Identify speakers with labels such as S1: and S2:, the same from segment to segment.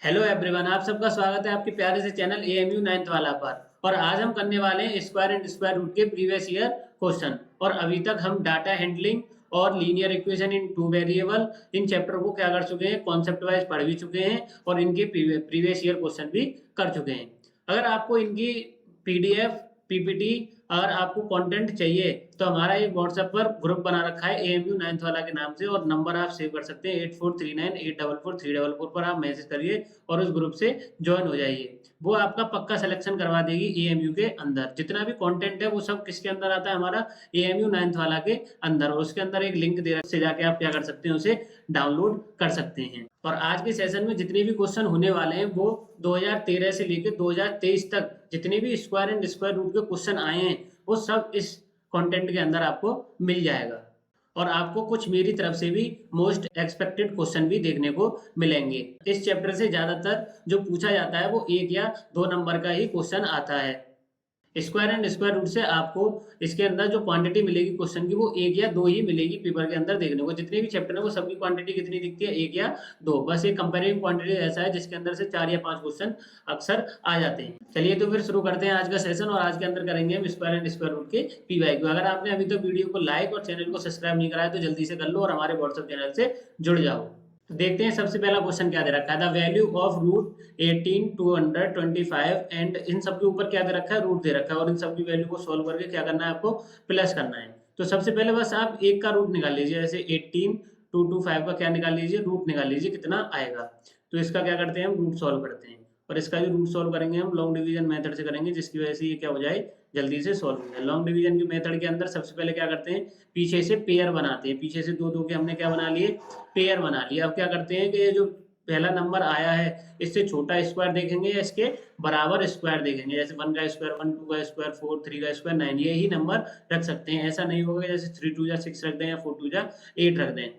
S1: Hello everyone, आप सबका स्वागत है आपके प्यारे से चैनल एएमयू नाइन्थ वाला पर। और आज हम करने वाले हैं स्क्वायर एंड स्क्वायर रूट के प्रीवियस ईयर क्वेश्चन। और अभी तक हम डाटा हैंडलिंग और linear equation in two variable in chapter को क्या कर चुके हैं, कॉन्सेप्ट वाइज पढ़ भी चुके हैं और इनके प्रीवियस ईयर क्वेश्चन भी कर चुके हैं। अगर आपको इनकी पीडीएफ पीपीटी अगर आपको कंटेंट चाहिए तो हमारा एक व्हाट्सएप पर ग्रुप बना रखा है एएमयू नाइन्थ वाला के नाम से, और नंबर आप सेव कर सकते हैं 8439844344 पर आप मैसेज करिए और उस ग्रुप से ज्वाइन हो जाइए। वो आपका पक्का सिलेक्शन करवा देगी एएमयू के अंदर। जितना भी कंटेंट है वो सब किसके अंदर आता है, हमारा एएमयू नाइन्थ वाला के अंदर। और उसके अंदर एक लिंक दे से जाके आप क्या कर सकते हैं, उसे डाउनलोड कर सकते हैं। और आज के सेशन में जितने भी क्वेश्चन होने वाले हैं वो 2013 से लेकर 2023 तक जितने भी स्क्वायर एंड स्क्वायर रूट के क्वेश्चन आए हैं वो सब इस कंटेंट के अंदर आपको मिल जाएगा। और आपको कुछ मेरी तरफ से भी मोस्ट एक्सपेक्टेड क्वेश्चन भी देखने को मिलेंगे। इस चैप्टर से ज्यादातर जो पूछा जाता है वो 1 या 2 नंबर का ही क्वेश्चन आता है। स्क्वायर एंड स्क्वायर रूट से आपको इसके अंदर जो क्वांटिटी मिलेगी क्वेश्चन की वो 1 या 2 ही मिलेगी पेपर के अंदर देखने को। जितने भी चैप्टर है वो सबकी क्वांटिटी कितनी दिखती है, 1 या 2। बस एक कंपेरिटिव क्वांटिटी ऐसा है जिसके अंदर से 4 या 5 क्वेश्चन अक्सर आ जाते हैं। चलिए तो फिर शुरू करते हैं आज का सेशन। और आज के अंदर करेंगे हम स्क्वायर एंड स्क्वायर रूट के पीवाईक्यू। अगर आपने अभी तक वीडियो को लाइक और चैनल को सब्सक्राइब नहीं कराया तो जल्दी से कर लो और हमारे व्हाट्सएप चैनल से जुड़ जाओ। तो देखते हैं सबसे पहला क्वेश्चन क्या दे रखा है। The value of root 18 225 and इन सब के ऊपर क्या दे रखा है, रूट दे रखा है। और इन सब की वैल्यू को सॉल्व करके क्या करना है, आपको प्लस करना है। तो सबसे पहले बस आप एक का रूट निकाल लीजिए। जैसे 18 225 का क्या निकाल लीजिए, रूट निकाल लीजिए कितना आएगा। तो इसका क्या करते हैं, हम रूट सॉल्व करते हैं। और इसका जो रूट सॉल्व करेंगे हम लॉन्ग डिवीजन मेथड से करेंगे, जिसकी वजह से ये क्या हो जाए, जल्दी से सॉल्व हो जाए। लॉन्ग डिवीजन के मेथड के अंदर सबसे पहले क्या करते हैं, पीछे से पेयर बनाते हैं। पीछे से दो दो के हमने क्या बना लिए, पेयर बना लिया। अब क्या करते हैं कि ये जो पहला नंबर आया है इससे छोटा स्क्वायर देखेंगे या इसके बराबर स्क्वायर देखेंगे। जैसे 1 का स्क्वायर 1, 2 का स्क्वायर 4, 3 का स्क्वायर 9, ये ही नंबर रख सकते हैं। ऐसा नहीं होगा जैसे 3 2 जा 6 रख दें या 4 2 जा 8 रख दें।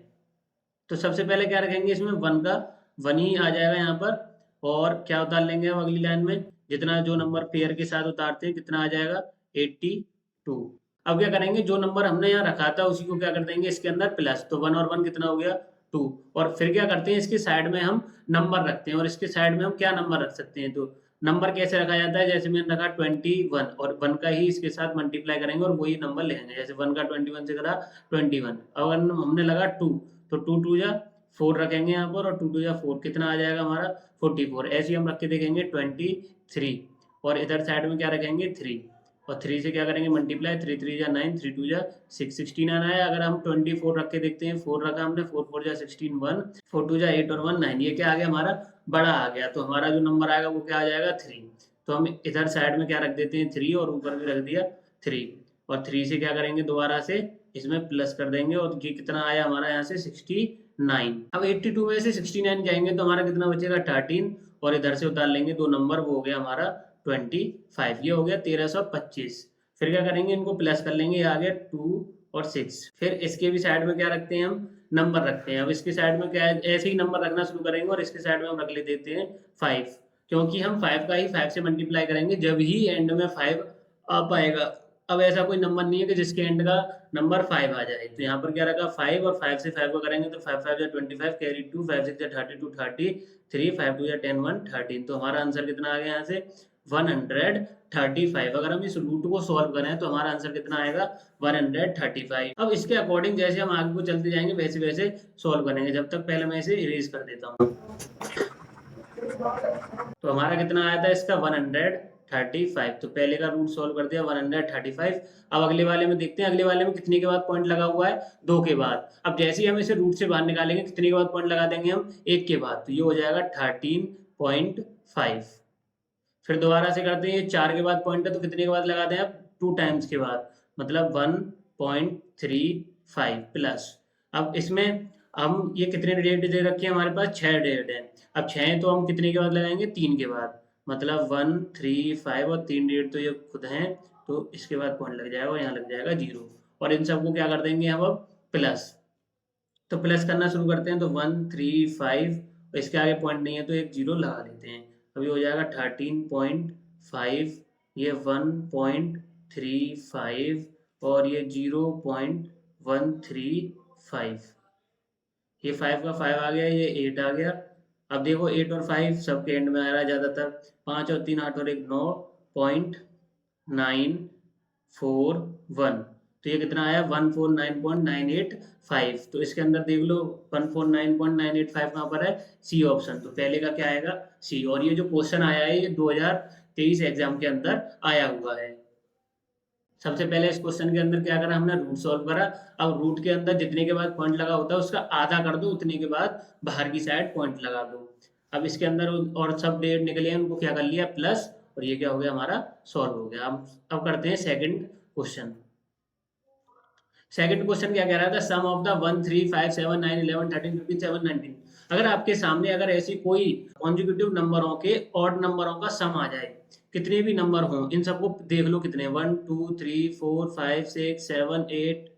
S1: तो सबसे पहले क्या रखेंगे, इसमें 1 का 1 ही आ जाएगा यहाँ पर। और क्या उतार लेंगे हम अगली लाइन में, जितना जो नंबर पेयर के साथ उतारते हैं कितना आ जाएगा, 82। अब क्या करेंगे, जो नंबर हमने यहाँ रखा था उसी को क्या कर देंगे इसके अंदर प्लस। तो 1 और 1 कितना हो गया, 2। और फिर क्या करते हैं, इसकी साइड में हम नंबर रखते हैं। और इसके साइड में हम क्या नंबर रख सकते हैं, तो नंबर कैसे रखा जाता है, जैसे मैंने रखा 21 और 1 का ही इसके साथ मल्टीप्लाई करेंगे और वही नंबर लेंगे। जैसे 1 का 21 से करा 21। अगर हमने लगा 2 तो 2 2 जा 4 रखेंगे यहाँ पर, और 2 2 जा 4 कितना आ जाएगा हमारा 44। ऐसे ही हम रख के देखेंगे 23। और इधर साइड में क्या रखेंगे 3, और 3 से क्या करेंगे मल्टीप्लाई, 3 3 जा 9, 3 2 जा 6, 16 आना है। अगर हम 24 रख के देखते हैं, 4 रखा हमने, 4 4 जा 16 1, 4 2 जा 8 और 1 9, ये क्या आ गया हमारा बड़ा आ गया। तो हमारा जो नंबर आएगा वो क्या आ जाएगा 3। तो हम इधर साइड में क्या रख देते हैं 3, और ऊपर भी रख दिया 3। और 3 से क्या करेंगे दोबारा से इसमें प्लस कर देंगे, और ये कितना आया हमारा यहाँ से 69। अब 82 में से 69 जाएंगे तो हमारा कितना बचेगा 13। और इधर से उतार लेंगे 2 नंबर, वो हो गया हमारा 25। ये हो गया 1325। फिर क्या करेंगे, इनको प्लस कर लेंगे, ये आ गया 2 और 6। फिर इसके भी साइड में क्या रखते हैं, हम नंबर रखते हैं। अब इसके साइड में क्या है, ऐसे ही नंबर रखना शुरू करेंगे और इसके साइड में हम रख ले देते हैं 5, क्योंकि हम 5 का ही 5 से मल्टीप्लाई करेंगे जब ही एंड में 5 आ पाएगा। अब ऐसा कोई नंबर नहीं है कि जिसके एंड का नंबर 5 आ जाए। तो यहाँ पर क्या रखा 5, और 5 से 5 को करेंगे तो 5 5 जा 25 कैरी 2, 5 6 जा 32 33, 5 2 जा 10 1 13। तो हमारा आंसर कितना आ गया यहाँ से 135। अगर हम इस रूट को सॉल्व करें तो हमारा आंसर कितना आएगा 135। अब इसके अकॉर्डिंग जैसे हम आगे को चलते जाएंगे वैसे वैसे सॉल्व करेंगे। जब तक पहले मैं इसे इरेज कर देता हूँ। तो हमारा कितना आया था इसका 135। तो पहले का रूट सॉल्व कर दिया 135। अब अगले वाले में देखते हैं, अगले वाले में कितने के बाद पॉइंट लगा हुआ है, 2 के बाद। अब जैसे ही हम इसे रूट से बाहर निकालेंगे कितने के बाद पॉइंट लगा देंगे हम, 1 के बाद। तो ये हो जाएगा 13.5। फिर दोबारा से करते हैं, 4 के बाद पॉइंट है तो कितने के बाद लगा दें आप, 2 टाइम्स के बाद, मतलब 1.35 प्लस। अब इसमें हम ये कितने डेट दे रखे हैं हमारे पास, 6 डेट है। अब 6 है तो हम कितने के बाद लगाएंगे, 3 के बाद, मतलब 1 3 5 और 3 डेट तो ये खुद हैं। तो इसके बाद पॉइंट लग जाएगा और यहाँ लग जाएगा 0। और इन सबको क्या कर देंगे हम अब प्लस। तो प्लस करना शुरू करते हैं तो 1 3 5, इसके आगे पॉइंट नहीं है तो एक 0 लगा लेते हैं। अभी हो जाएगा 13.5, ये 1.35 और ये 0.135। ये 5 का 5 आ गया, ये 8 आ गया, अब देखो 8 और 5 सबके एंड में आ रहा है ज़्यादातर, 5 और 3 8 और 1 9.941, तो ये कितना आया 149.985। तो इसके अंदर देख लो 149.985 कहाँ पर है, सी ऑप्शन, तो पहले का क्या आएगा सी। और ये जो क्वेश्चन आया है ये 2023 एग्जाम के अंदर आया हुआ है। सबसे पहले इस क्वेश्चन के अंदर क्या करा हमने, रूट सॉल्व करा। अब रूट के अंदर जितने के बाद पॉइंट लगा होता है उसका आधा कर दो, उतने के बाद बाहर की साइड पॉइंट लगा दो। अब इसके अंदर और सब डेट निकले हैं उनको क्या कर लिया प्लस, और ये क्या हो गया हमारा सॉल्व हो गया। अब करते हैं सेकंड क्वेश्चन। सेकंड क्वेश्चन क्या कह रहा था, सम ऑफ द 1 3 5 7 9 11 13 15 7 19। अगर आपके सामने अगर ऐसी कोई कॉन्जिक्यूटिव नंबरों के ऑड नंबरों का सम आ जाए, कितने भी नंबर हों इन सबको देख लो कितने, 1 2 3 4 5 6 7 8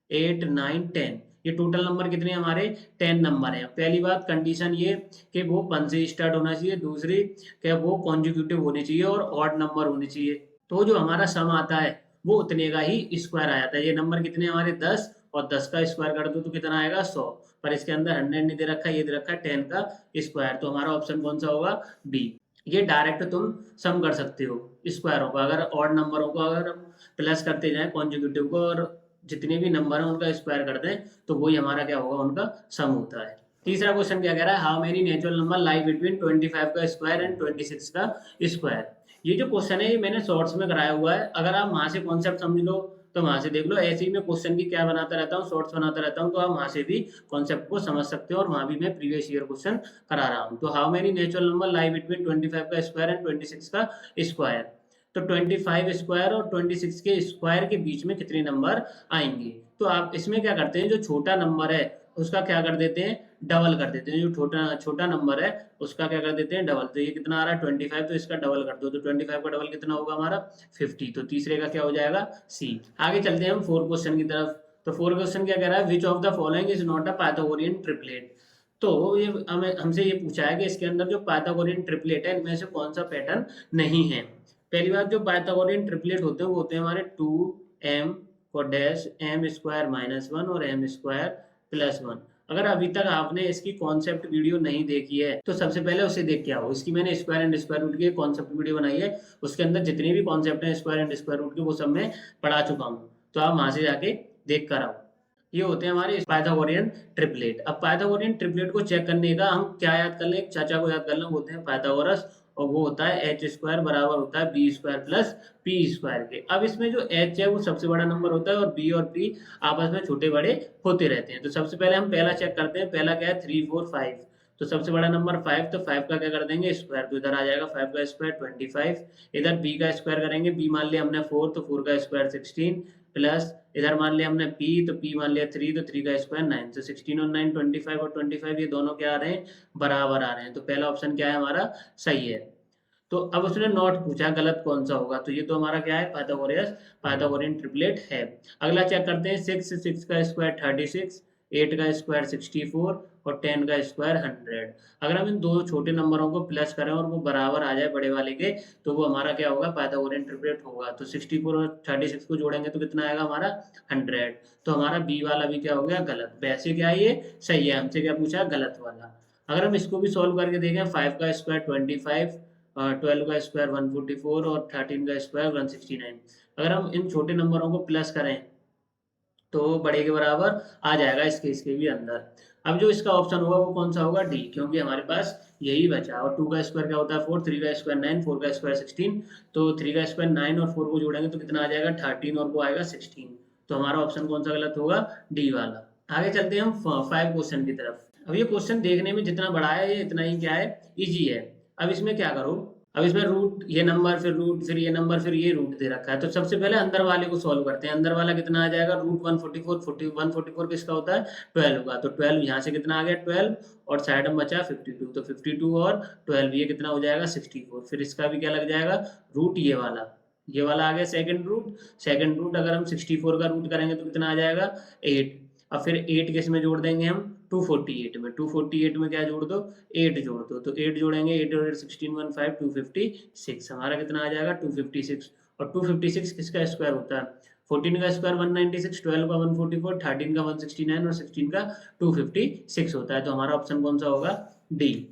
S1: 8 9 10, ये टोटल नंबर कितने हमारे 10 नंबर हैं। पहली बात कंडीशन ये कि वो 1 से स्टार्ट होना चाहिए, दूसरी कि वो कॉन्जिक्यूटिव होनी चाहिए और ऑड नंबर होने चाहिए। तो जो हमारा सम आता है वो उतने का ही स्क्वायर आ जाता है। ये नंबर कितने हमारे 10, और 10 का स्क्वायर कर दो तो कितना आएगा 100, पर इसके अंदर 100 नहीं दे रखा है, ये दे रखा है 10 का स्क्वायर, तो हमारा ऑप्शन कौन सा होगा बी। ये डायरेक्ट तुम सम कर सकते हो स्क्वायरों का, अगर ऑड नंबरों को अगर हम प्लस करते जाएं कॉन्जिक्यूटिव को और जितने भी नंबर हैं उनका स्क्वायर कर दें तो वही हमारा क्या होगा उनका सम होता है। तीसरा क्वेश्चन क्या कह रहा है, how many natural number lie between 25 का स्क्वायर एंड 26 का स्क्वायर। ये जो क्वेश्चन है ये मैंने शॉर्ट्स में कराया हुआ है, अगर आप वहां से कॉन्सेप्ट समझ लो तो वहां से देख लो। ऐसे ही मैं क्वेश्चन की क्या बनाता रहता हूँ, शॉर्ट्स बनाता रहता हूँ, तो आप वहां से भी कॉन्सेप्ट को समझ सकते हो, और वहां भी मैं प्रीवियस ईयर क्वेश्चन करा रहा हूँ। तो how many natural number lie between 25 का स्क्वायर एंड 26 का स्क्वायर, तो 25 स्क्वायर और 26 के स्क्वायर के बीच में कितने नंबर आएंगे। तो आप इसमें क्या करते हैं, जो छोटा नंबर है उसका क्या कर देते हैं डबल कर देते हैं, जो छोटा छोटा नंबर है उसका क्या कर देते हैं डबल। तो ये कितना आ रहा है 25, तो इसका डबल कर दो, तो 25 का डबल कितना होगा हमारा 50, तो तीसरे का क्या हो जाएगा सी। आगे चलते हैं हम फोर्थ क्वेश्चन की तरफ। तो फोर्थ क्वेश्चन क्या कह रहा है, विच of the following is not a Pythagorean triplet. तो ये हमें हमसे ये पूछा है कि इसके अंदर जो पाइथागोरियन ट्रिपलेट है इनमें से कौन सा पैटर्न नहीं है। पहली बात, जो पाइथागोरियन ट्रिपलेट होते हैं वो होते हैं हमारे 2m को डैश m स्क्वायर माइनस 1 और m स्क्वायर प्लस 1। अगर अभी तक आपने इसकी कॉन्सेप्ट वीडियो नहीं देखी है तो सबसे पहले उसे देख के आओ। इसकी मैंने स्क्वायर एंड स्क्वायर रूट की कॉन्सेप्ट वीडियो बनाई है, उसके अंदर जितने भी कॉन्सेप्ट हैं स्क्वायर एंड स्क्वायर रूट के वो सब मैं पढ़ा चुका हूँ, तो आप वहां से जाके देख कर आओ। ये होते हैं हमारे पाइथागोरियन ट्रिपलेट। अब पाइथागोरियन ट्रिपलेट को चेक करने का हम क्या याद कर लें, एक चाचा को याद कर लें, बोलते हैं पाइथागोरस, और वो होता है एच स्क्वायर बराबर होता है B square plus P square के। अब इसमें जो एच है वो सबसे बड़ा नंबर होता है और बी और पी आपस में छोटे बड़े होते रहते हैं। तो सबसे पहले हम पहला चेक करते हैं, पहला क्या है 3 4 5, तो सबसे बड़ा नंबर 5, तो 5 का क्या कर देंगे स्क्वायर, तो इधर आ जाएगा 5 का स्क्वायर 25। इधर बी का स्क्वायर करेंगे, बी मान लिया हमने 4, तो 4 का स्क्वायर 16 प्लस इधर मान लिया हमने p, तो p मान लिया 3, तो 3 का स्क्वायर 9, तो 16 और 9 25, और 25 ये दोनों क्या आ रहे हैं बराबर आ रहे हैं, तो पहला ऑप्शन क्या है हमारा सही है। तो अब उसने नॉट पूछा गलत कौन सा होगा, तो ये तो हमारा क्या है पाइथागोरियन ट्रिपलेट है। अगला चेक करते हैं 6 का स्क्वायर 36, 8 का स्क्वायर 64 और 10 का स्क्वायर 100। अगर हम इन दो छोटे नंबरों को प्लस करें और वो बराबर आ जाए बड़े वाले के, तो वो हमारा क्या होगा पाइथागोरियन ट्रिपलेट होगा। तो 64 और 36 को जोड़ेंगे तो कितना आएगा हमारा 100, तो हमारा बी वाला भी क्या हो गया गलत। वैसे क्या है ये सही है, हमसे क्या पूछा गलत वाला। अगर हम इसको भी सॉल्व करके देखें, 5 का स्क्वायर 25, 12 का स्क्वायर 144 और 13 का स्क्वायर 169। अगर हम इन छोटे नंबरों को प्लस करें तो बड़े के बराबर आ जाएगा इसके भी अंदर। अब जो इसका ऑप्शन होगा वो कौन सा होगा डी, क्योंकि हमारे पास यही बचा। और 2 का स्क्वायर क्या होता है 4, 3 का स्क्वायर 9, 4 का स्क्वायर 16, तो 3 का स्क्वायर 9 और 4 को जोड़ेंगे तो कितना आ जाएगा 13 और वो आएगा 16, तो हमारा ऑप्शन कौन सा गलत होगा डी वाला। आगे चलते हैं हम 5 क्वेश्चन की तरफ। अब ये क्वेश्चन देखने में जितना बड़ा है ये इतना ही क्या है इजी है। अब इसमें क्या करो, अब इसमें रूट ये नंबर फिर रूट फिर ये नंबर फिर ये रूट दे रखा है, तो सबसे पहले अंदर वाले को सॉल्व करते हैं। अंदर वाला कितना आ जाएगा रूट 144 किसका होता है 12 का, तो 12 यहाँ से कितना आ गया 12 और साइड में बचा 52, तो 52 और 12 ये कितना हो जाएगा 64। फिर इसका भी क्या लग जाएगा रूट, ये वाला आ गया सेकंड रूट अगर हम 64 का रूट करेंगे तो कितना आ जाएगा 8। अब फिर 8 किस में जोड़ देंगे हम 248 में, 248 में क्या जोड़ दो 8 जोड़ दो, तो 8 जोड़ेंगे 8 और 16 1 5 256, हमारा कितना आ जाएगा 256। और 256 किसका स्क्वायर होता है 14 का स्क्वायर 196, 12 का 144, 13 का 169 और 16 का 256 होता है, तो हमारा ऑप्शन कौन सा होगा डी।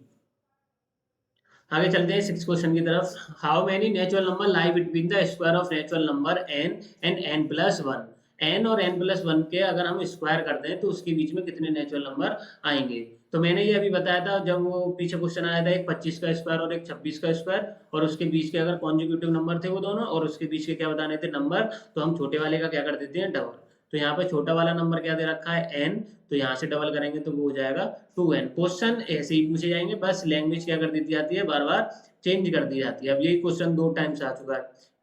S1: आगे चलते हैं 6 क्वेश्चन की तरफ। How many natural number lie between the square of natural number n and n plus one. n और n प्लस वन के अगर हम स्क्वायर करते हैं तो उसके बीच में कितने नेचुरल नंबर आएंगे। तो मैंने ये अभी बताया था जब वो पीछे क्वेश्चन आया था, एक 25 का स्क्वायर और एक 26 का स्क्वायर, और उसके बीच के अगर कॉन्जिक्यूटिव नंबर थे वो दोनों, और उसके बीच के क्या बताने थे नंबर, तो हम छोटे वाले का क्या कर देते हैं डबल। तो यहाँ पे छोटा वाला नंबर क्या दे रखा है n, तो यहाँ से डबल करेंगे तो वो हो जाएगा 2n। क्वेश्चन ऐसे ही पूछे जाएंगे, बस लैंग्वेज क्या कर दी जाती है, बार बार चेंज कर दी जाती है। अब यही क्वेश्चन 2 टाइम्स आ चुका है,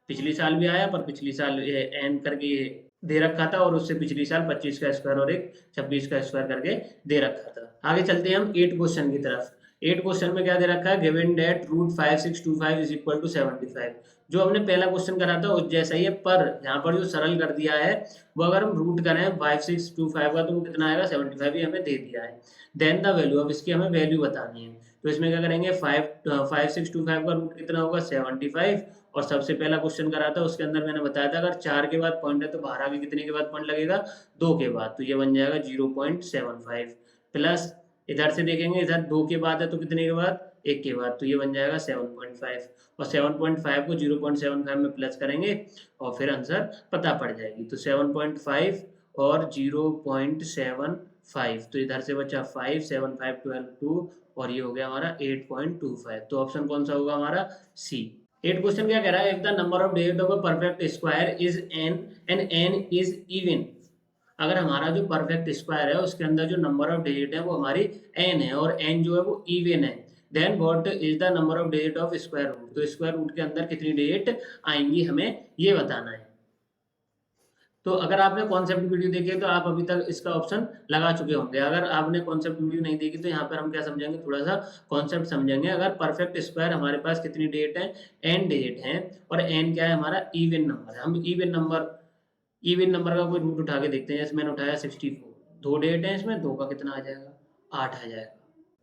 S1: पिछली साल भी आया, पर पिछली साल n करके दे रखा था, और उससे पिछली साल 25 का स्क्वायर और एक 26 का स्क्वायर करके दे रखा था। आगे चलते हैं हम 8 क्वेश्चन की तरफ। 8 क्वेश्चन में क्या दे रखा है, given that root 5625 is equal to 75। जो हमने पहला क्वेश्चन करा था उस जैसा ही है, पर यहाँ पर जो सरल कर दिया है वो अगर हम रूट करें 5625 का तो वो कितना आएगा 75 ही हमें दे दिया है। देन द वैल्यू, अब इसकी हमें वैल्यू बतानी है। तो इसमें क्या करेंगे, 5625 का रूट कितना होगा 75, और सबसे पहला क्वेश्चन करा था उसके अंदर मैंने बताया था अगर 4 के बाद पॉइंट है तो बाहर आगे कितने के बाद पॉइंट लगेगा, 2 के बाद, तो ये बन जाएगा 0.75 प्लस इधर से देखेंगे इधर 2 के बाद है तो कितने के बाद 1 के बाद, तो ये बन जाएगा 7.5, और 7.5 को 0.75 में प्लस करेंगे और फिर आंसर पता पड़ जाएगी। तो 7.5 और 0.75, तो इधर से बचा 5, 7, 5, 12, 2, और ये हो गया हमारा 8.25। तो ऑप्शन कौन सा होगा हमारा, सी। 8 क्वेश्चन क्या कह रहा है, if the number of digit of a perfect square is n and n is even. अगर हमारा जो परफेक्ट स्क्वायर है उसके अंदर जो नंबर ऑफ डिजिट है वो हमारी n है, और n जो है वो इवन है, then what is the number of digit of square root. तो स्क्वायर रूट के अंदर कितनी डिजिट आएंगी हमें ये बताना है। तो अगर आपने कॉन्सेप्ट वीडियो देखी है तो आप अभी तक इसका ऑप्शन लगा चुके होंगे। अगर आपने कॉन्सेप्ट वीडियो नहीं देखी तो यहाँ पर हम क्या समझेंगे, थोड़ा सा कॉन्सेप्ट समझेंगे। अगर परफेक्ट स्क्वायर हमारे पास कितनी डिजिट है, n डिजिट है, और n क्या है हमारा इवन नंबर है। हम इवन नंबर का कोई रूट उठा के देखते हैं। जैसे मैंने उठाया 64, 2 डिजिट है इसमें, 2 का कितना आ जाएगा 8 आ जाएगा।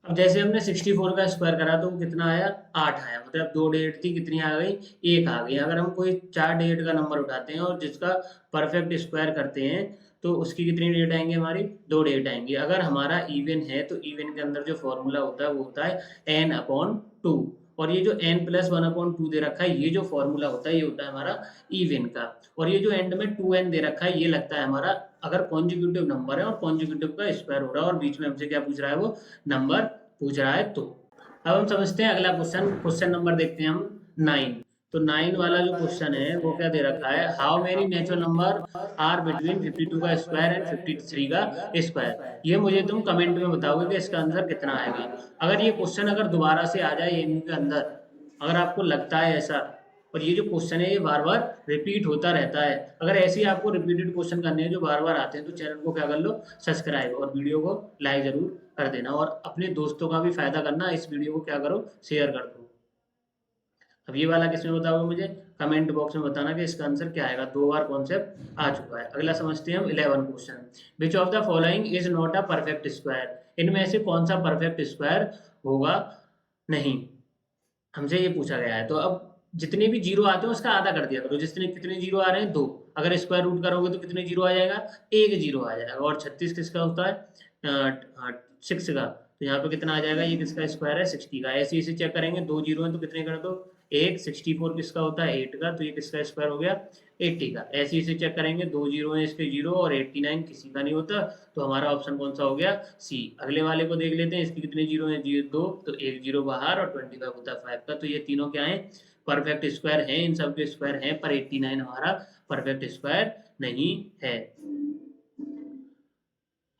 S1: अब जैसे हमने 64 का स्क्वायर करा तो वो कितना आया 8 आया, मतलब 2 डिजिट थी कितनी आ गई 1 आ गई। अगर हम कोई 4 डिजिट का नंबर उठाते हैं और जिसका परफेक्ट स्क्वायर करते हैं तो उसकी कितनी डिजिट आएंगे हमारी 2 डिजिट आएंगी। अगर हमारा इवन है तो इवन के अंदर जो फॉर्मूला होता है वो होता है n/2, और ये जो n प्लस 1/2 दे रखा है ये जो फॉर्मूला होता है ये होता है हमारा इवन का, और ये जो एंड में 2n दे रखा है ये लगता है हमारा अगर कॉन्जिक्यूटिव नंबर है और कॉन्जिक्यूटिव का स्क्वायर हो रहा है और बीच में हमसे क्या पूछ रहा है वो नंबर पूछ रहा है। तो अब हम समझते हैं अगला क्वेश्चन। क्वेश्चन नंबर देखते हैं हम 9। तो 9 वाला जो क्वेश्चन है वो क्या दे रखा है, how many natural number are between 52 का स्क्वायर एंड 53 का स्क्वायर। ये मुझे तुम कमेंट में बताओगे कि इसका आंसर कितना आएगा। अगर ये क्वेश्चन अगर दोबारा से आ जाए एमयू के अंदर, अगर आपको लगता है ऐसा, और ये जो क्वेश्चन है ये बार बार रिपीट होता रहता है, अगर ऐसे ही आपको रिपीटेड क्वेश्चन करने हैं जो बार बार आते हैं तो चैनल को क्या कर लो सब्सक्राइब, और वीडियो को लाइक जरूर कर देना, और अपने दोस्तों का भी फायदा करना, इस वीडियो को क्या करो शेयर कर दो। अब ये वाला किसमें बताओगे मुझे कमेंट बॉक्स में बताना कि इसका आंसर क्या आएगा। 2 बार कॉन्सेप्ट आ चुका है। अगला समझते हैं हम 11 question. Which of the following is not a perfect square. इनमें से कौन सा परफेक्ट स्क्वायर होगा नहीं, हमसे ये पूछा गया है। तो अब जितने भी जीरो आते हैं उसका आधा कर दिया करो। जितने कितने जीरो आ रहे हैं 2, अगर स्क्वायर रूट करोगे तो कितने जीरो आ जाएगा 1 जीरो आ जाएगा। और 36 किसका होता है 6 का, तो यहाँ पे कितना आ जाएगा, ये किसका स्क्वायर है 60 का। ऐसे इसे चेक करेंगे 2 जीरो है तो कितने कर दो 1, 64 किसका होता है 8 का, तो ये किसका स्क्वायर हो गया 80 का। ऐसे इसे चेक करेंगे 2 जीरो है इसके 0 और 89 किसी का नहीं होता, तो हमारा ऑप्शन कौन सा हो गया सी। अगले वाले को देख लेते हैं, इसके कितने जीरो है 2, तो 1 जीरो बाहर और 25 होता है 5 का, तो ये तीनों क्या है परफेक्ट स्क्वायर हैं। इन सब के स्क्वायर हैं पर 89 हमारा परफेक्ट स्क्वायर नहीं है।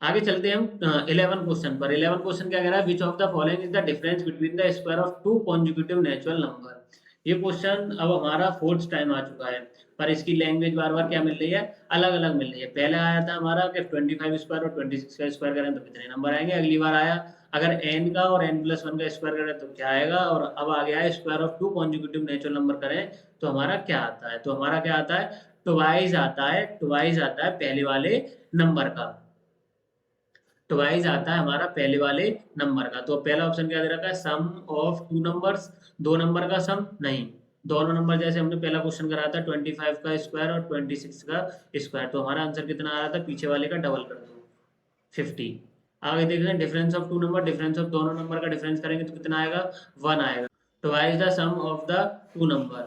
S1: आगे चलते हैं हम 11 क्वेश्चन पर। 11 क्वेश्चन क्या कह रहा है, विच of the following is the difference between the square of 2 consecutive natural number. ये क्वेश्चन अब हमारा 4th टाइम आ चुका है, पर इसकी लैंग्वेज बार बार क्या मिल रही है अलग अलग मिल रही है। पहले आया था हमारा कि 25 स्क्वायर और 26 का स्क्वायर करें तो कितने नंबर आएंगे। अगली बार आया अगर n का और n प्लस 1 का स्क्वायर करें तो क्या आएगा, और अब आ गया है square of 2 consecutive natural number करें तो हमारा क्या आता है। तो हमारा क्या आता है ट्वाइस आता है, ट्वाइस आता है पहले वाले नंबर का, ट्वाइस आता है हमारा पहले वाले नंबर का। तो पहला ऑप्शन क्या दे रखा है सम ऑफ 2 नंबर्स, 2 नंबर का सम नहीं, दोनों नंबर जैसे हमने पहला क्वेश्चन कराया था 25 का स्क्वायर और 26 का स्क्वायर, तो हमारा आंसर कितना आ रहा था पीछे वाले का डबल कर दो 50। आगे देख रहे हैं difference of 2 number, difference of दोनों नंबर का डिफरेंस करेंगे तो कितना आएगा 1 आएगा। Twice the sum of the two number,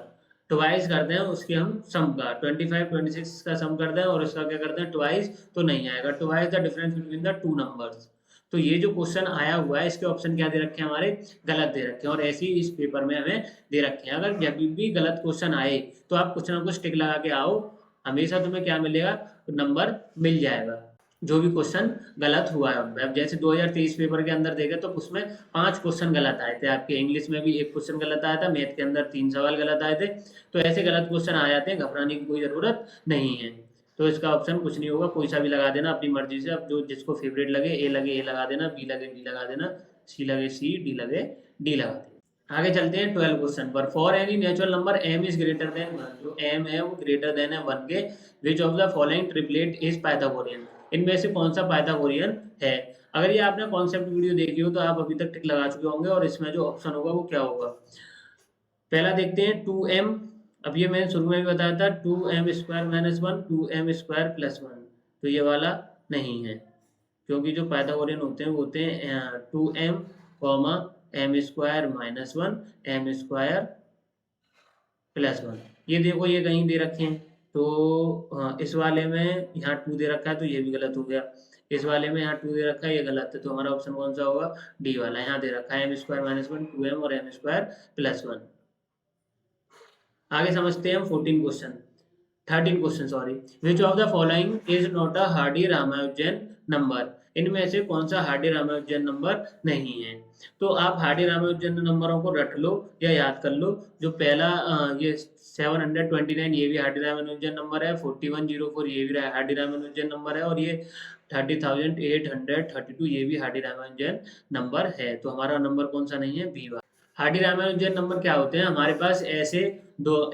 S1: twice करते हैं उसके हम सम का, 25 26 का सम करते हैं और इसका क्या करते हैं ट्वाइस, तो नहीं आएगा। Twice the difference between the two numbers. तो ये जो क्वेश्चन आया हुआ है इसके ऑप्शन क्या दे रखे हैं हमारे, गलत दे रखे हैं, और ऐसे ही इस पेपर में हमें दे रखे हैं। अगर जब भी गलत क्वेश्चन आए तो आप कुछ ना कुछ टिक लगा के आओ, हमेशा तुम्हें क्या मिलेगा, नंबर मिल जाएगा जो भी क्वेश्चन गलत हुआ है उनमें। अब जैसे 2023 पेपर के अंदर देखे तो उसमें 5 क्वेश्चन गलत आए थे आपके, इंग्लिश में भी 1 क्वेश्चन गलत आया था, मैथ के अंदर 3 सवाल गलत आए थे। तो ऐसे गलत क्वेश्चन आ जाते हैं, घबराने की कोई ज़रूरत नहीं है। तो इसका ऑप्शन कुछ नहीं होगा, कोई सा भी लगा देना अपनी मर्जी से, अब जो जिसको फेवरेट लगे ए लगा देना, बी लगे बी लगा देना, सी लगे सी, डी लगे डी लगा देना। आगे चलते हैं 12 क्वेश्चन पर। For any natural number m is greater than 1, जो m है वो ग्रेटर देन है 1 के, विच of the following triplet is Pythagorean, इनमें से कौन सा पाइथागोरियन है। अगर ये आपने कॉन्सेप्ट वीडियो देखी हो तो आप अभी तक टिक लगा चुके होंगे, और इसमें जो ऑप्शन होगा वो क्या होगा। पहला देखते हैं 2m, अब ये मैंने शुरू में भी बताया था 2m square minus 1, 2m square plus 1, तो ये वाला नहीं है, क्योंकि जो पाइथागोरियन होते हैं वो होते हैं 2m comma m square minus 1 m square plus 1। ये देखो ये कहीं दे रखे हैं, तो इस वाले में यहाँ 2 दे रखा है तो ये भी गलत हो गया, इस वाले में यहाँ 2 दे रखा है ये गलत है, तो हमारा ऑप्शन कौन सा होगा, डी वाला। यहाँ दे रखा है m स्क्वायर माइनस 1, 2m और m स्क्वायर प्लस 1। आगे समझते हैं हम 13 question sorry. Which of the following is not a Hardy Ramanujan number, इनमें से कौन सा हार्डी रामानुजन नंबर नहीं है। तो आप हार्डी रामानुजन नंबरों को रट लो या याद कर लो। जो पहला ये 729 ये भी हार्डी रामानुजन नंबर है, 4104 ये भी हार्डी रामानुजन नंबर है, और ये 30,832 ये भी हार्डी रामानुजन नंबर है। तो हमारा नंबर कौन सा नहीं है, बी वाला। हार्डी रामानुजन नंबर क्या होते हैं, हमारे पास ऐसे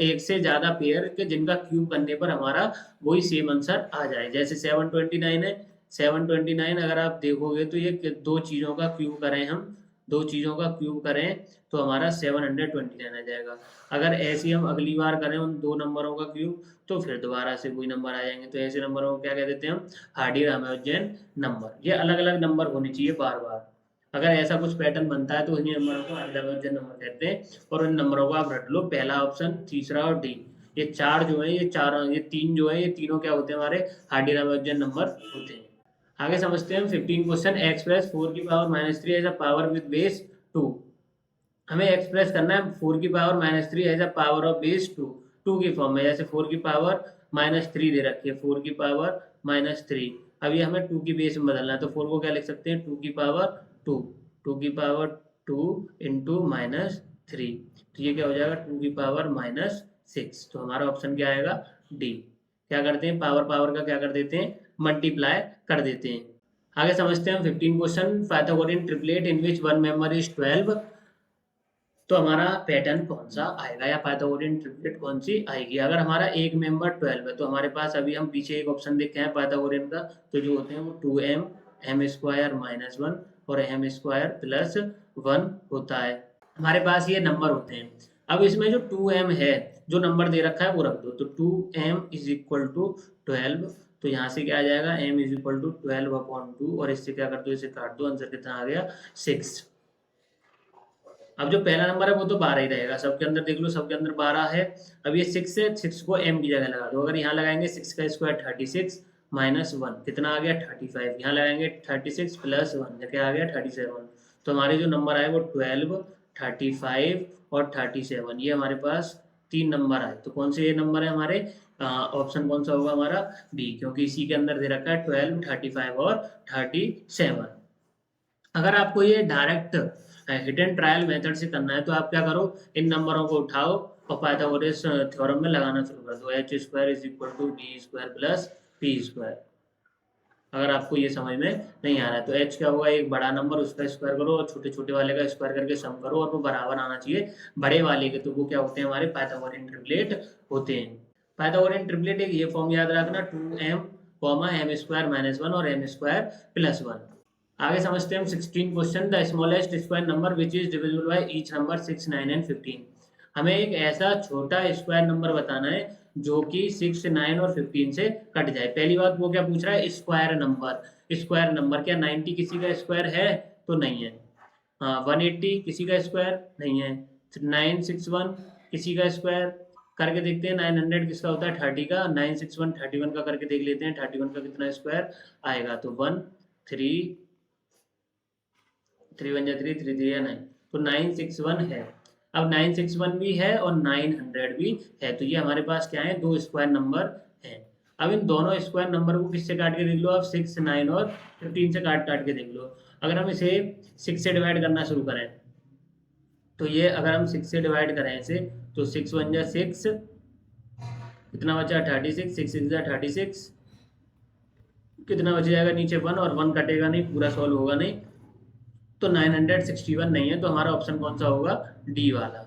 S1: एक से ज्यादा पेयर के जिनका क्यूब करने पर हमारा वही सेम आंसर आ जाए। जैसे 729 है, 729 अगर आप देखोगे तो ये दो चीजों का क्यूब करें, हम दो चीजों का क्यूब करें तो हमारा 729 आ जाएगा। अगर ऐसे हम अगली बार करें उन दो नंबरों का क्यूब तो फिर दोबारा से वही नंबर आ जाएंगे। तो ऐसे नंबरों को क्या कह देते हैं हम, हार्डी रामानुजन नंबर। ये अलग अलग नंबर होने चाहिए बार बार, अगर ऐसा कुछ पैटर्न बनता है तो उन्हीं नंबरों को हार्डी रामानुजन नंबर कहते हैं, और उन नंबरों को आप रट लो, पहला ऑप्शन, तीसरा और डी। ये चार जो है, ये तीन जो है, ये तीनों क्या होते हैं, हमारे हार्डी रामानुजन नंबर होते हैं। आगे समझते हैं 15 क्वेश्चन। एक्सप्रेस 4 की power minus 3 as a power with base 2, हमें एक्सप्रेस करना है 4 की power minus 3 as a power of base 2, 2 की फॉर्म में। जैसे 4 की पावर माइनस 3 दे रखी है, 4 की पावर माइनस 3, अब ये हमें 2 की बेस में बदलना है, तो 4 को क्या लिख सकते हैं, 2 की पावर 2, 2 की पावर 2 इंटू माइनस 3, तो ये क्या हो जाएगा 2 की पावर माइनस 6। तो हमारा ऑप्शन क्या आएगा, डी। क्या करते हैं, पावर पावर का क्या कर देते हैं, मल्टीप्लाई कर देते हैं। आगे समझते हैं 15 question. Pythagorean triplet in which one member is 12, तो हमारा पैटर्न कौन सा आएगा, या पाइथागोरियन ट्रिपलेट कौन सी आएगी। अगर हमारा एक मेंबर 12 है तो हमारे पास अभी हम पीछे एक ऑप्शन देखे हैं पाइथागोरियन का, तो जो होते हैं वो 2m m स्क्वायर माइनस 1 और m स्क्वायर प्लस 1 होता है। हमारे पास ये नंबर होते हैं। अब इसमें जो 2m है, जो नंबर दे रखा है वो रख दो, तो 2m इज इक्वल टू 12, तो यहाँ से क्या आ जाएगा, m इज इक्वल टू 12/2, और इससे क्या कर दो, इसे काट दो, आंसर कितना आ गया, 6। अब जो पहला नंबर है वो तो 12 ही रहेगा, सबके अंदर देख लो, सबके अंदर 12 है। अब ये 6 है, 6 को m की जगह लगा दो, अगर यहाँ लगाएंगे 6 का स्क्वायर 36 माइनस 1 कितना आ गया 35, यहाँ लगाएंगे 36 प्लस 1 क्या आ गया 37। तो हमारे जो नंबर आए वो 12, 35 और 37, ये हमारे पास 3 नंबर आए। तो कौन से ये नंबर है हमारे, ऑप्शन कौन सा होगा हमारा, बी, क्योंकि इसी के अंदर दे रखा है 12, 35 और 37। अगर आपको ये डायरेक्ट हिडन ट्रायल मेथड से करना है तो आप क्या करो, इन नंबरों को उठाओ और पाइथागोरस थ्योरम में लगाना शुरू कर दो, H square is equal to D square plus P square. अगर आपको ये समझ में नहीं आ रहा है तो एच क्या होगा, एक बड़ा नंबर उसका स्क्वायर करो और छोटे छोटे वाले का स्क्वायर करके सम करो, और वो बराबर आना चाहिए बड़े वाले के, तो वो क्या होते हैं, हमारे पाइथागोरियन ट्रिपलेट होते हैं। पाइथागोरियन ट्रिपलेट एक ये फॉर्म याद रखना, 2m m स्क्वायर माइनस 1 और m स्क्वायर प्लस 1। आगे समझते हैं हम 16 question. The smallest square number which is divisible by each number 6, 9 and 15, हमें एक ऐसा छोटा स्क्वायर नंबर बताना है जो कि 6, 9 और 15 से कट जाए। पहली बात वो क्या पूछ रहा है, स्क्वायर नंबर। स्क्वायर नंबर क्या 90 किसी का स्क्वायर है, तो नहीं है। हाँ 180 किसी का स्क्वायर नहीं है, 961 किसी का स्क्वायर करके देखते हैं। 900 किसका होता है 30 का, 961 31 का करके देख लेते हैं 31 का कितना स्क्वायर आएगा। तो 1 3 3 1 3 3 3 9, तो 961 है। अब 961 भी है और 900 भी है, तो ये हमारे पास क्या है, दो स्क्वायर नंबर है। अब इन दोनों स्क्वायर नंबर को किससे काट के देख लो आप, 6 9 और 15 से काट के देख लो। अगर हम इसे 6 से डिवाइड करना शुरू करें तो ये अगर हम 6 से डिवाइड करें इसे, तो 6 1 जा 6, कितना बचा 36, 6 6 जा 36, कितना बच जाएगा नीचे 1, और 1 कटेगा नहीं, पूरा सॉल्व होगा नहीं, तो 961 नहीं है। तो हमारा ऑप्शन कौन सा होगा, डी वाला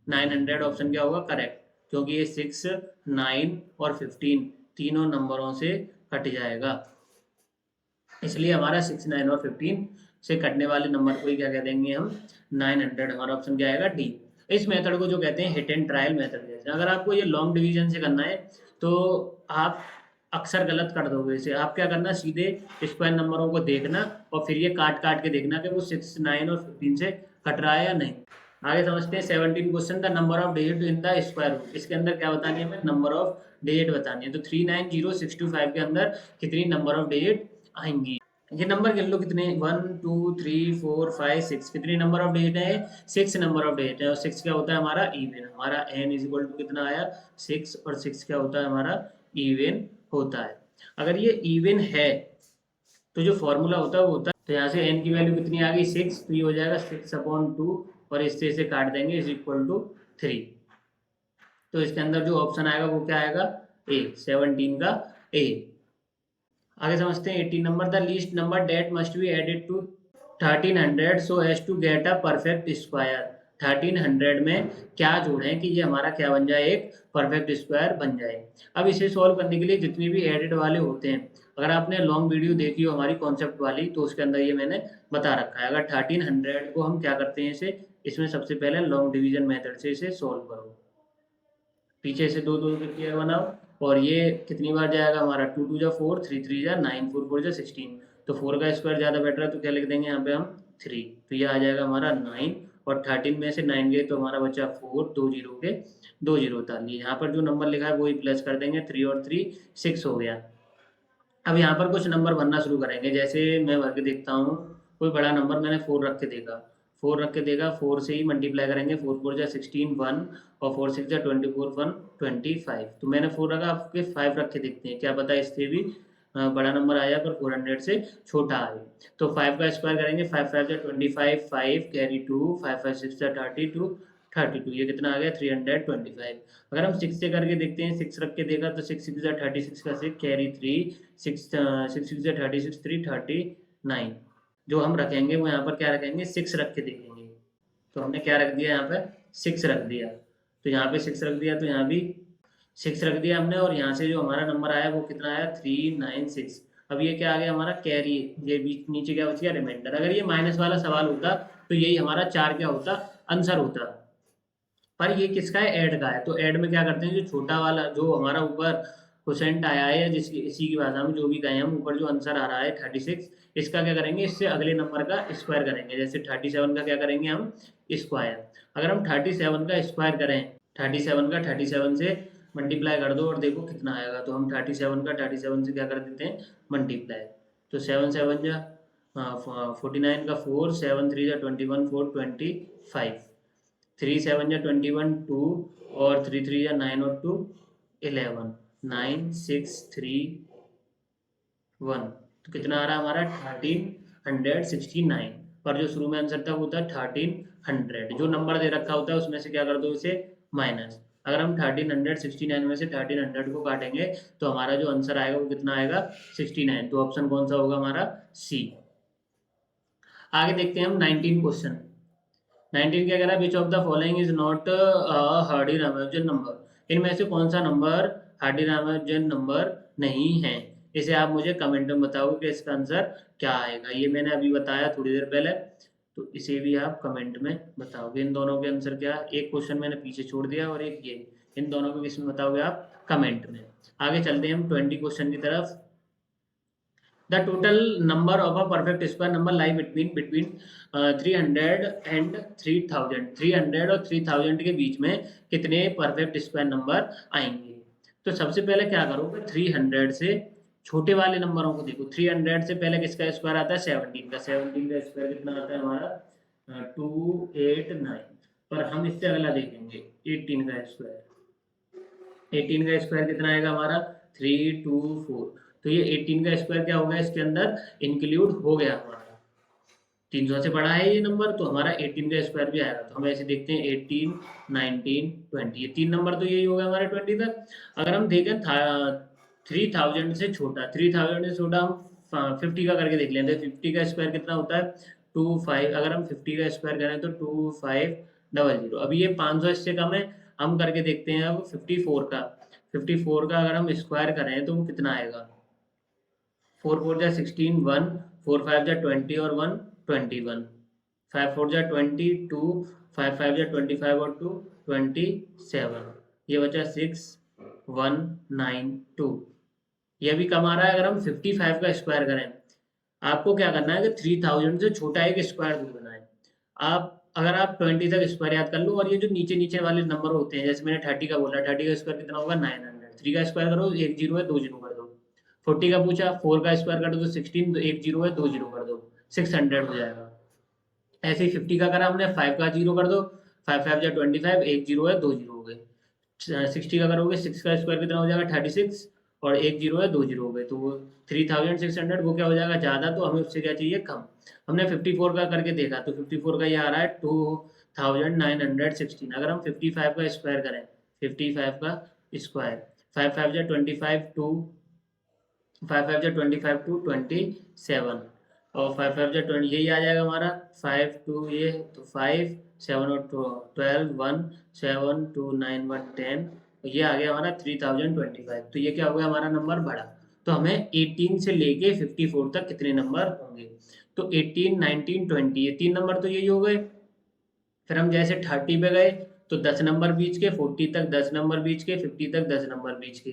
S1: 900 ऑप्शन क्या होगा करेक्ट, क्योंकि ये 6 9 और 15 तीनों नंबरों से कट जाएगा, इसलिए हमारा 6 9 और 15 से कटने वाले नंबर को ही क्या कह देंगे हम 900। हमारा ऑप्शन क्या आएगा डी। इस मेथड को जो कहते हैं हिट एंड ट्रायल मेथड कहते हैं। अगर आपको ये लॉन्ग डिवीजन से करना है तो आप अक्सर गलत कर दोगे इसे। आप क्या करना, सीधे स्क्वायर नंबरों को देखना और फिर ये काट के देखना कि वो 6 9 और 15 से कट रहा है या नहीं। आगे समझते हैं 17 question, the number of digit in the square root. इसके अंदर क्या बतानी है हमें, नंबर ऑफ डिजिट बतानी है। तो 390,625 के अंदर कितनी नंबर ऑफ डिजिट आएंगी, ये नंबर गिन लो कितने, 1 2 3 4 5 6, कितनी नंबर ऑफ डिजिट है, 6 नंबर ऑफ डिजिट है। और 6 क्या होता है हमारा इवन, हमारा n इज इक्वल टू कितना आया 6, और 6 क्या होता है हमारा इवन होता है। अगर ये इवन है तो जो फॉर्मूला होता है वो होता है, तो यहाँ से n की वैल्यू कितनी आ गई 6, तो ये हो जाएगा 6/2, और इससे इसे काट देंगे इज इक्वल टू 3। तो इसके अंदर जो ऑप्शन आएगा वो क्या आएगा, ए 17 का ए। आगे समझते हैं 18 number, the least number that must be added to 1300 so as to get a perfect square. 1300 में क्या जोड़ें कि ये हमारा क्या बन जाए, एक परफेक्ट स्क्वायर बन जाए। अब इसे सॉल्व करने के लिए जितने भी एडेड वाले होते हैं, अगर आपने लॉन्ग वीडियो देखी हो हमारी कॉन्सेप्ट वाली, तो उसके अंदर ये मैंने बता रखा है। अगर 1300 को हम क्या करते हैं इसे, इसमें सबसे पहले लॉन्ग डिवीजन मेथड से इसे सॉल्व करो, पीछे से दो दो करके बनाओ, और ये कितनी बार जाएगा हमारा 2 2 जा 4, 3 3 जा 9, 4 4 जा 16, तो 4 का स्क्वायर ज़्यादा बेटर है, तो क्या लिख देंगे यहाँ पे हम 3, तो ये आ जाएगा हमारा 9, और 13 में से 9 गए तो हमारा बचा 4, 2 जीरो के 2 जीरो था, यहाँ पर जो नंबर लिखा है वही प्लस कर देंगे, 3 और 3 6 हो गया। अब यहाँ पर कुछ नंबर बनना शुरू करेंगे, जैसे मैं भर के देखता हूँ, कोई बड़ा नंबर मैंने 4 रख के देखा, 4 रख के देखा, 4 से ही मल्टीप्लाई करेंगे, 4 4 जा 16 1, और 4 6 जा 24 1 25, तो मैंने 4 रखा, आपके 5 रख के देखते हैं, क्या पता इससे भी बड़ा नंबर आया पर 400 से छोटा आए। तो 5 का स्क्वायर करेंगे, 5 5 जा 25, 5 कैरी 2, 5 5 6 जा 32, 32, ये कितना आ गया 325। अगर हम 6 से करके देखते हैं, 6 रख के देखा तो 6 6 जा 36 का 6 कैरी 3, 6 6 6 जा 36 3 39, जो हम रखेंगे वो यहाँ पर क्या रखेंगे 6 रख के देखेंगे, तो हमने क्या रख दिया यहाँ पे 6 रख दिया, तो यहाँ पे 6 रख दिया, तो यहाँ भी 6 रख दिया हमने, और यहाँ से जो हमारा नंबर आया वो कितना आया 396। अब ये क्या आ गया हमारा कैरी, ये बीच नीचे क्या बच गया रिमाइंडर। अगर ये माइनस वाला सवाल होता तो यही हमारा 4 क्या होता आंसर होता, पर ये किसका है ऐड का है। तो ऐड में क्या करते हैं, जो छोटा वाला जो हमारा ऊपर क्वेश्चन आया है, जिसकी इसी की भाषा में जो भी कहें हम, ऊपर जो आंसर आ रहा है 36, इसका क्या करेंगे, इससे अगले नंबर का स्क्वायर करेंगे। जैसे 37 का क्या करेंगे हम स्क्वायर, अगर हम 37 का स्क्वायर करें, 37 का 37 से मल्टीप्लाई कर दो और देखो कितना आएगा, तो हम 37 का 37 से क्या कर देते हैं मल्टीप्लाई, तो 7 7 जा 49 का 4, 7 3 जा 21 4 25, 3 7 जा 21 2, और 3 3 जा 9 और 2 11, 9 6 3 1, तो कितना आ रहा है हमारा 1369, पर जो शुरू में आंसर था वो था 1300, जो नंबर दे रखा होता है उसमें से क्या कर दो इसे माइनस। अगर हम 1369 में से 1300 को काटेंगे तो हमारा जो आंसर आएगा वो कितना आएगा 69, तो ऑप्शन कौन सा होगा हमारा सी। आगे देखते हैं हम 19 क्वेश्चन। 19 क्या कह रहा है, विच of the following is not Hardy Ramanujan number, इनमें से कौन सा नंबर हार्डी रामानुजन नंबर नहीं है। इसे आप मुझे कमेंट में बताओगे कि इसका आंसर क्या आएगा। ये मैंने अभी बताया थोड़ी देर पहले, तो इसे भी आप कमेंट में बताओगे। इन दोनों के आंसर क्या, एक क्वेश्चन मैंने पीछे छोड़ दिया और एक ये, इन दोनों को किसमें बताओगे आप कमेंट में। आगे चलते हैं हम 20 क्वेश्चन की तरफ। The total number of a perfect square number lie between 300 and 3000, 300 और 3000 के बीच में कितने परफेक्ट स्क्वायर नंबर आएंगे। तो सबसे पहले क्या करोगे, 300 से छोटे वाले नंबरों को देखो। 300 से पहले किसका स्क्वायर आता है, 17 का। 17 का स्क्वायर कितना आता है हमारा 289। पर हम इससे अगला देखेंगे 18 का स्क्वायर। 18 का स्क्वायर कितना आएगा हमारा 324। तो ये 18 का स्क्वायर क्या होगा, इसके अंदर इंक्लूड हो गया हमारा। 300 से बड़ा है ये नंबर, तो हमारा 18 का स्क्वायर भी आएगा। तो हम ऐसे देखते हैं 18, 19, 20, ये 3 नंबर तो यही होगा हमारे 20 तक। अगर हम देखें 3000 से छोटा, 3000 से छोटा हम 50 का करके देख लेते हैं। 50 का स्क्वायर कितना होता है 25। अगर हम 50 का स्क्वायर करें तो 2500। अभी ये 500 इससे कम है। हम करके देखते हैं अब 54 का। 54 का अगर हम स्क्वायर करें तो वो कितना आएगा, 4 4 जा 16, 1 4 5 जा 20 और 1 21, 5 4 जा 22, 5 5 जा 25 और 2 27। ये बचा 6 1 9 2। ये भी कम आ रहा है। अगर हम 55 का स्क्वायर करें, आपको क्या करना है कि 3000 से छोटा एक स्क्वायर ढूंढना है। आप अगर आप 20 तक स्क्वायर याद कर लो, और ये जो नीचे नीचे वाले नंबर होते हैं, जैसे मैंने 30 का बोला, 30 का स्क्वायर कितना होगा 900। 3 का स्क्वायर करो, एक जीरो है, 2 जीरो कर दो। 40 का पूछा, 4 का स्क्वायर कर दो 16, तो एक जीरो है, 2 जीरो कर दो, 600 हो जाएगा। ऐसे ही 50 का करा हमने, 5 का जीरो कर दो, 5 5 जा 25, एक जीरो है, 2 जीरो हो गए। 60 का करोगे, 6 का स्क्वायर कितना हो जाएगा 36, और एक जीरो है, 2 जीरो हो गए। तो वो 3600 वो क्या हो जाएगा ज़्यादा, तो हमें उससे क्या चाहिए कम। हमने 54 का करके देखा, तो 54 का ये आ रहा है 2916। अगर हम 55 का स्क्वायर करें, 55 का स्क्वायर, 5 5 जा 25, 2 5 5 जा 25 टू 27, और 5 5 जा 20, यही आ जाएगा हमारा 5 2, ये तो 5 7 और 12 1 7 2 9 1 10। ये आ गया हमारा 3025। तो ये क्या हो गया हमारा नंबर बढ़ा। तो हमें 18 से लेके 54 तक कितने नंबर होंगे, तो 18 19 20, ये 3 नंबर तो यही हो गए। फिर हम जैसे 30 पे गए तो 10 नंबर बीच के, 40 तक 10 नंबर बीच के, 50 तक 10 नंबर बीच के।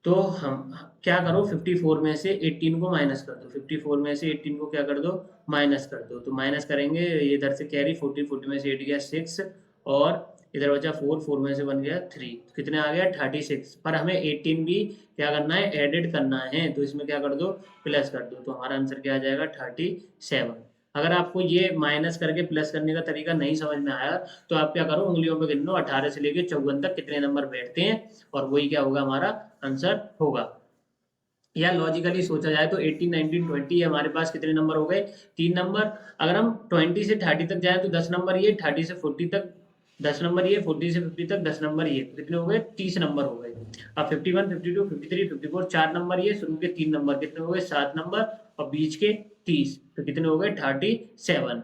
S1: तो हम क्या करो, 54 में से 18 को माइनस कर दो। 54 में से 18 को क्या कर दो, माइनस कर दो। तो माइनस करेंगे, ये इधर से कैरी 40, 40 में से 8 गया 6, और इधर बचा 4, 4 में से बन गया 3, तो कितने आ गया 36। पर हमें 18 भी क्या करना है, एडिट करना है, तो इसमें क्या कर दो, प्लस कर दो। तो हमारा आंसर क्या आ जाएगा 37। अगर आपको ये माइनस करके प्लस करने का तरीका नहीं समझ में आया, तो आप क्या करो, उंगलियों पे गिन लो 18 से लेके 54 तक कितने नंबर बैठते हैं, और वही क्या होगा हमारा आंसर होगा। या लॉजिकली सोचा जाए तो 18 19 20 हमारे पास कितने नंबर हो गए, 3 नंबर। अगर हम 20 से 30 तक जाए तो 10 नंबर ये, 30 से 40 तक 10 नंबर ये, 40 से 50 तक 10 नंबर ये, तो कितने हो गए 30 नंबर हो गए। अब 51 52 53 54 4 नंबर ये, शुरू के 3 नंबर कितने हो गए 7 नंबर, और बीच के 30, तो कितने हो गए 37।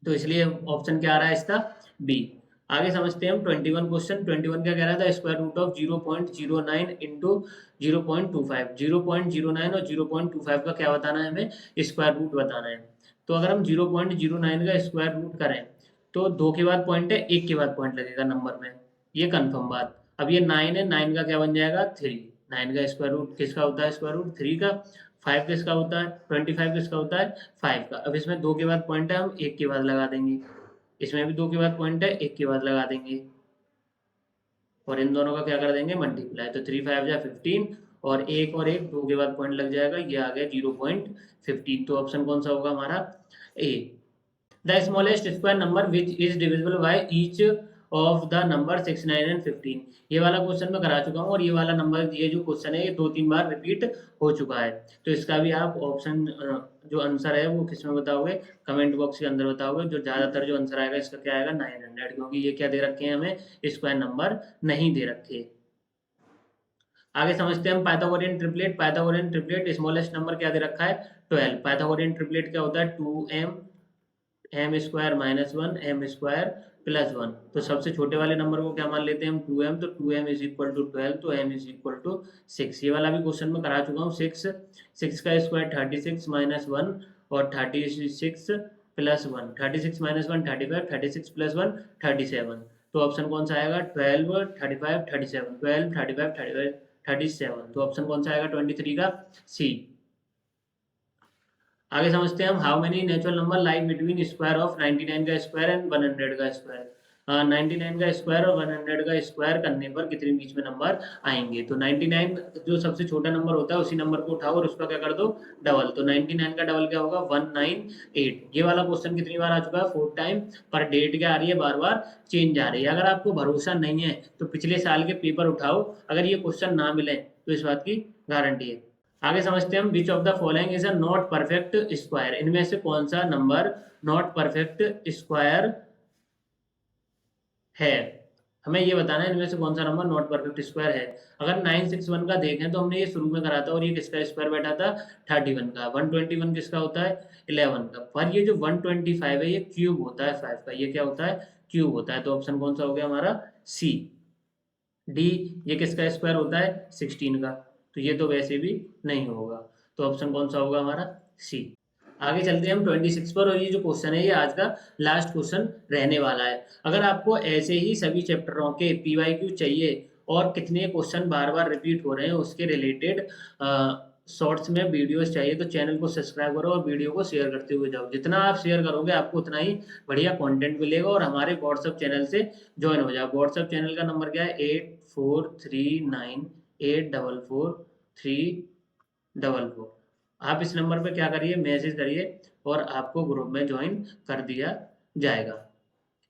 S1: तो इसलिए ऑप्शन क्या आ रहा है इसका, बी। आगे समझते हैं हम 21 क्वेश्चन। 21 क्या कह रहा था, स्क्वायर रूट ऑफ 0.09 इंटू 0.25। 0.09 और 0.25 का क्या बताना है हमें, स्क्वायर रूट बताना है। तो अगर हम 0.09 का स्क्वायर रूट करें, तो 2 के बाद पॉइंट है, 1 के बाद पॉइंट लगेगा नंबर में, ये कंफर्म बात। अब ये 9 है, 9 का क्या बन जाएगा 3। 9 का स्क्वायर रूट किसका होता है, स्क्वायर रूट 3 का। 5 किसका होता है, 25 किसका होता है 5 का। अब इसमें 2 के बाद पॉइंट है, हम 1 के बाद लगा देंगे। इसमें भी 2 के बाद पॉइंट है, 1 के बाद लगा देंगे, और इन दोनों का क्या कर देंगे मल्टीप्लाई। तो 3 5 या 15, और एक और एक 2 के बाद पॉइंट लग जाएगा, ये आ गया 0.15। तो ऑप्शन कौन सा होगा हमारा, A. The smallest square number which is divisible by each of the number 6 9 and 15। ये वाला क्वेश्चन मैं करा चुका हूँ, और ये वाला नंबर, ये जो क्वेश्चन है ये 2-3 बार रिपीट हो चुका है। तो इसका भी आप ऑप्शन जो आंसर है वो किस में बताओगे, कमेंट बॉक्स के अंदर बताओगे। जो ज़्यादातर जो आंसर आएगा इसका क्या आएगा 900, क्योंकि ये क्या दे रखे हैं हमें, स्क्वायर नंबर नहीं दे रखे। आगे समझते हैं हम Pythagorean triplet. Pythagorean triplet smallest number क्या दे रखा है 12। पाइथागोरियन ट्रिपलेट क्या होता है 2m M square minus 1 M square plus 1। तो सबसे छोटे वाले नंबर को क्या मान लेते हैं हम 2m, तो 2m इज इक्वल टू 12, तो m इज इक्वल टू 6। ये वाला भी क्वेश्चन में करा चुका हूँ। 6 का स्क्वायर 36 माइनस 1, और 36 प्लस 1, 36 माइनस 1 35, 36 प्लस 1 37। तो ऑप्शन कौन सा आएगा 12 35 37, 12 35 35 37। तो ऑप्शन कौन सा आएगा 23 का? सी। आगे समझते हैं हम, how many natural number like between square of 99 का स्क्वायर एंड 100 का स्क्वायर। 99 का स्क्वायर और 100 का स्क्वायर करने पर कितने बीच में नंबर आएंगे? तो 99 जो सबसे छोटा नंबर होता है उसी नंबर को उठाओ और उसका क्या कर दो? डबल। तो 99 का डबल क्या होगा? 198। ये वाला क्वेश्चन कितनी बार आ चुका है? 4 टाइम। पर डेट क्या आ रही है? बार बार चेंज आ रही है। अगर आपको भरोसा नहीं है तो पिछले साल के पेपर उठाओ, अगर ये क्वेश्चन ना मिले तो इस बात की गारंटी है। आगे समझते हैं हम, विच of the following is a not perfect square. इनमें से कौन सा नंबर नॉट परफेक्ट स्क्वायर है? हमें ये बताना है इनमें से कौन सा नंबर नॉट परफेक्ट स्क्वायर है। अगर 961 का देखें तो हमने ये शुरू में करा था और ये किसका स्क्वायर बैठा था? 31 का। 121 किसका होता है? 11 का। पर ये जो 125 है ये क्यूब होता है 5 का। ये क्या होता है? क्यूब होता है। तो ऑप्शन कौन सा हो गया हमारा? सी। डी, ये किसका स्क्वायर होता है? 16 का। तो ये तो वैसे भी नहीं होगा। तो ऑप्शन कौन सा होगा हमारा? सी। आगे चलते हैं हम 26 पर, और ये जो क्वेश्चन है ये आज का लास्ट क्वेश्चन रहने वाला है। अगर आपको ऐसे ही सभी चैप्टरों के पीवाईक्यू चाहिए और कितने क्वेश्चन बार बार रिपीट हो रहे हैं उसके रिलेटेड शॉर्ट्स में वीडियोस चाहिए तो चैनल को सब्सक्राइब करो और वीडियो को शेयर करते हुए जाओ। जितना आप शेयर करोगे आपको उतना ही बढ़िया कंटेंट मिलेगा। और हमारे व्हाट्सएप चैनल से ज्वाइन हो जाओ। व्हाट्सएप चैनल का नंबर क्या है? 8439844344। आप इस नंबर पे क्या करिए? मैसेज करिए और आपको ग्रुप में ज्वाइन कर दिया जाएगा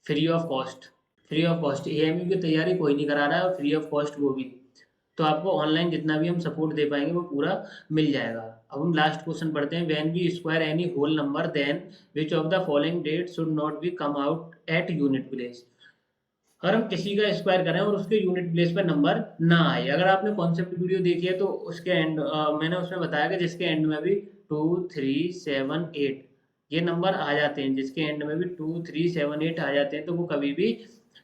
S1: free of cost. Free of cost AMU की तैयारी कोई नहीं करा रहा है और फ्री ऑफ कॉस्ट वो भी। तो आपको ऑनलाइन जितना भी हम सपोर्ट दे पाएंगे वो पूरा मिल जाएगा। अब हम लास्ट क्वेश्चन पढ़ते हैं, when we square any whole number then which of the following that should not be come out at unit place. अगर हम किसी का स्क्वायर करें और उसके यूनिट प्लेस पर नंबर ना आए। अगर आपने कॉन्सेप्ट वीडियो देखी है तो उसके एंड मैंने उसमें बताया कि जिसके एंड में भी 2 3 7 8 ये नंबर आ जाते हैं, जिसके एंड में भी 2 3 7 8 आ जाते हैं तो वो कभी भी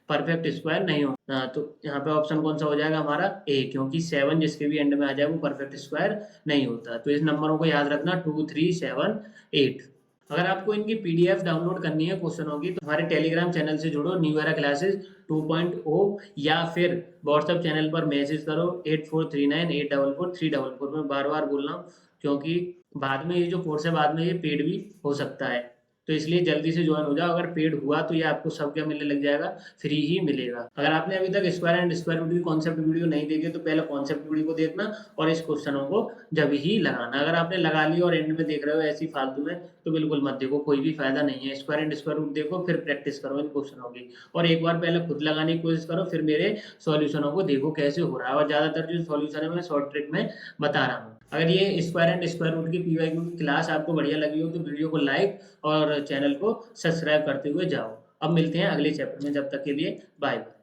S1: परफेक्ट स्क्वायर नहीं हो। तो यहाँ पे ऑप्शन कौन सा हो जाएगा हमारा? ए, क्योंकि 7 जिसके भी एंड में आ जाए वो परफेक्ट स्क्वायर नहीं होता। तो इस नंबरों को याद रखना 2 3 7 8। अगर आपको इनकी पीडीएफ डाउनलोड करनी है क्वेश्चनों की तो हमारे टेलीग्राम चैनल से जुड़ो, न्यू एरा क्लासेस 2.0, या फिर व्हाट्सएप चैनल पर मैसेज करो 8439844344। मैं बार बार बोल रहा हूँ क्योंकि बाद में ये जो कोर्स है बाद में ये पेड भी हो सकता है, तो इसलिए जल्दी से ज्वाइन हो जाओ। अगर पेड हुआ तो ये आपको सब क्या मिलने लग जाएगा? फ्री ही मिलेगा। अगर आपने अभी तक स्क्वायर एंड स्क्वायर रूट की कॉन्सेप्ट वीडियो नहीं देखी तो पहले कॉन्सेप्ट वीडियो को देखना और इस क्वेश्चनों को जब ही लगाना। अगर आपने लगा ली और एंड में देख रहे हो ऐसी फालतू में तो बिल्कुल मत देखो, कोई भी फायदा नहीं है। स्क्वायर एंड स्क्वायर रूट देखो फिर प्रैक्टिस करो इन क्वेश्चनों की, और एक बार पहले खुद लगाने की कोशिश करो फिर मेरे सॉल्यूशनों को देखो कैसे हो रहा है। और ज्यादातर जो सॉल्यूशन है मैं शॉर्ट ट्रिक में बता रहा हूँ। अगर ये स्क्वायर एंड स्क्वायर रूट की पीवाईक्यू की क्लास आपको बढ़िया लगी हो तो वीडियो को लाइक और चैनल को सब्सक्राइब करते हुए जाओ। अब मिलते हैं अगले चैप्टर में, जब तक के लिए बाय बाय।